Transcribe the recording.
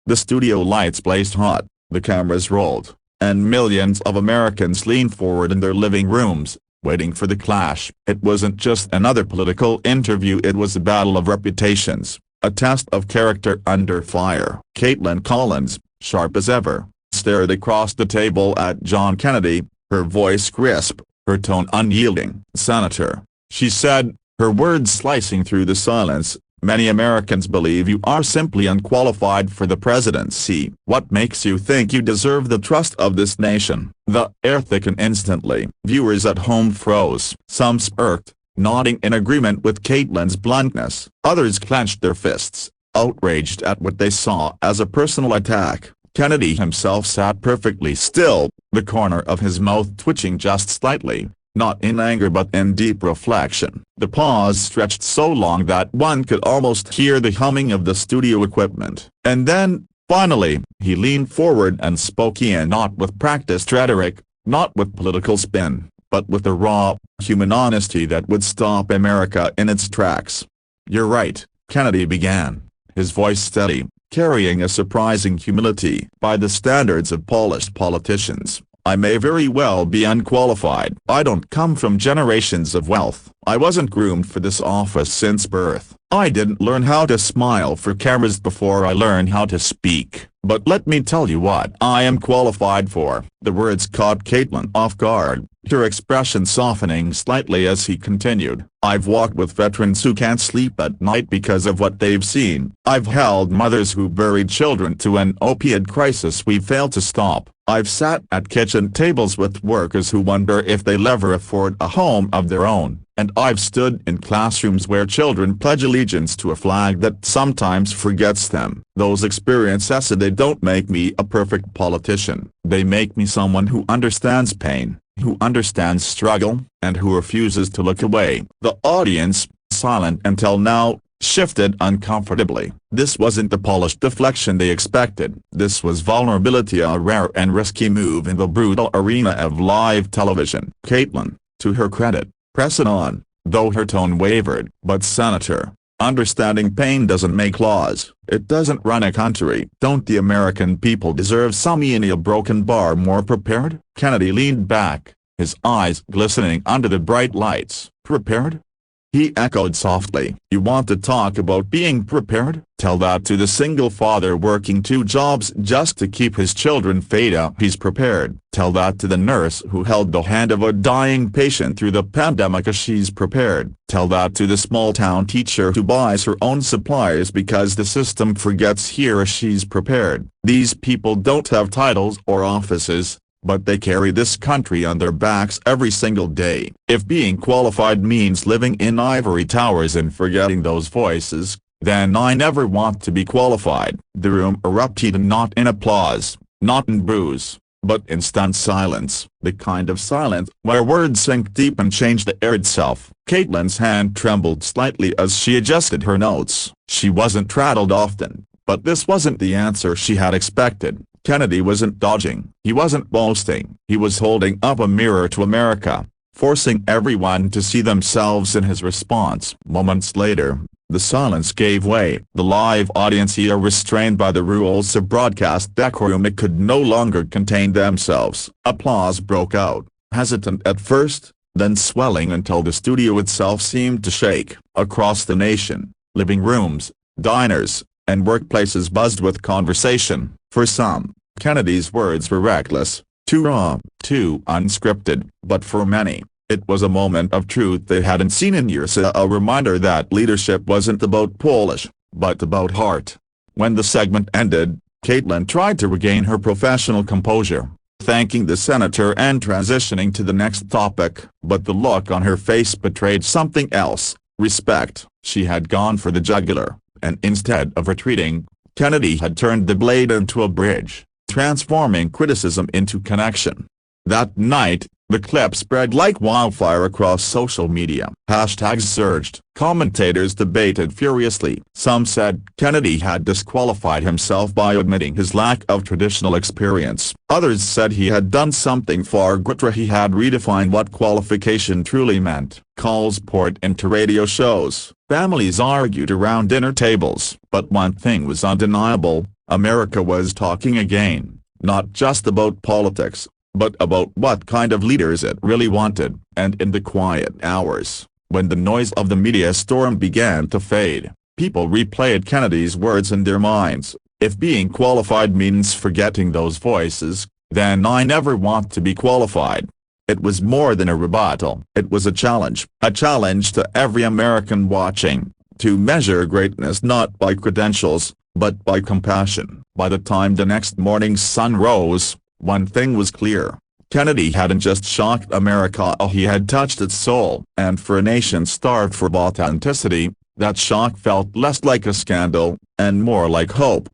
The studio lights blazed hot, the cameras rolled, and millions of Americans leaned forward in their living rooms, waiting for the clash. It wasn't just another political interview, it was a battle of reputations, a test of character under fire. Kaitlan Collins, sharp as ever, stared across the table at John Kennedy, her voice crisp, her tone unyielding. "Senator," she said, her words slicing through the silence, "many Americans believe you are simply unqualified for the presidency. What makes you think you deserve the trust of this nation?" The air thickened instantly. Viewers at home froze. Some smirked, nodding in agreement with Kaitlan's bluntness. Others clenched their fists, outraged at what they saw as a personal attack. Kennedy himself sat perfectly still, the corner of his mouth twitching just slightly, not in anger but in deep reflection. The pause stretched so long that one could almost hear the humming of the studio equipment. And then, finally, he leaned forward and spoke in, not with practiced rhetoric, not with political spin, but with the raw, human honesty that would stop America in its tracks. "You're right," Kennedy began, his voice steady, carrying a surprising humility. "By the standards of polished politicians, I may very well be unqualified. I don't come from generations of wealth. I wasn't groomed for this office since birth. I didn't learn how to smile for cameras before I learned how to speak. But let me tell you what I am qualified for." The words caught Kaitlan off guard, her expression softening slightly as he continued. "I've walked with veterans who can't sleep at night because of what they've seen. I've held mothers who buried children to an opioid crisis we failed to stop. I've sat at kitchen tables with workers who wonder if they'll ever afford a home of their own. And I've stood in classrooms where children pledge allegiance to a flag that sometimes forgets them. Those experiences, they don't make me a perfect politician. They make me someone who understands pain, who understands struggle, and who refuses to look away." The audience, silent until now, shifted uncomfortably. This wasn't the polished deflection they expected. This was vulnerability, a rare and risky move in the brutal arena of live television. Kaitlan, to her credit, pressed on, though her tone wavered. "But Senator, understanding pain doesn't make laws. It doesn't run a country. Don't the American people deserve some in a broken bar more prepared?" Kennedy leaned back, his eyes glistening under the bright lights. "Prepared?" he echoed softly. "You want to talk about being prepared? Tell that to the single father working 2 jobs just to keep his children fed up. He's prepared. Tell that to the nurse who held the hand of a dying patient through the pandemic. She's prepared. Tell that to the small-town teacher who buys her own supplies because the system forgets her. She's prepared. These people don't have titles or offices, but they carry this country on their backs every single day. If being qualified means living in ivory towers and forgetting those voices, then I never want to be qualified." The room erupted, not in applause, not in boos, but in stunned silence, the kind of silence where words sink deep and change the air itself. Kaitlan's hand trembled slightly as she adjusted her notes. She wasn't rattled often, but this wasn't the answer she had expected. Kennedy wasn't dodging. He wasn't boasting. He was holding up a mirror to America, forcing everyone to see themselves in his response. Moments later, the silence gave way. The live audience, here restrained by the rules of broadcast decorum, it could no longer contain themselves. Applause broke out, hesitant at first, then swelling until the studio itself seemed to shake. Across the nation, living rooms, diners, and workplaces buzzed with conversation. For some, Kennedy's words were reckless, too raw, too unscripted, but for many, it was a moment of truth they hadn't seen in years, a reminder that leadership wasn't about polish, but about heart. When the segment ended, Kaitlan tried to regain her professional composure, thanking the senator and transitioning to the next topic, but the look on her face betrayed something else: respect. She had gone for the jugular, and instead of retreating, Kennedy had turned the blade into a bridge, transforming criticism into connection. That night, the clip spread like wildfire across social media. Hashtags surged. Commentators debated furiously. Some said Kennedy had disqualified himself by admitting his lack of traditional experience. Others said he had done something far greater. He had redefined what qualification truly meant. Calls poured into radio shows. Families argued around dinner tables. But one thing was undeniable: America was talking again, not just about politics, but about what kind of leaders it really wanted. And in the quiet hours, when the noise of the media storm began to fade, people replayed Kennedy's words in their minds. If being qualified means forgetting those voices, then I never want to be qualified. It was more than a rebuttal. It was a challenge to every American watching, to measure greatness not by credentials, but by compassion. By the time the next morning's sun rose, one thing was clear. Kennedy hadn't just shocked America, he had touched its soul. And for a nation starved for authenticity, that shock felt less like a scandal, and more like hope.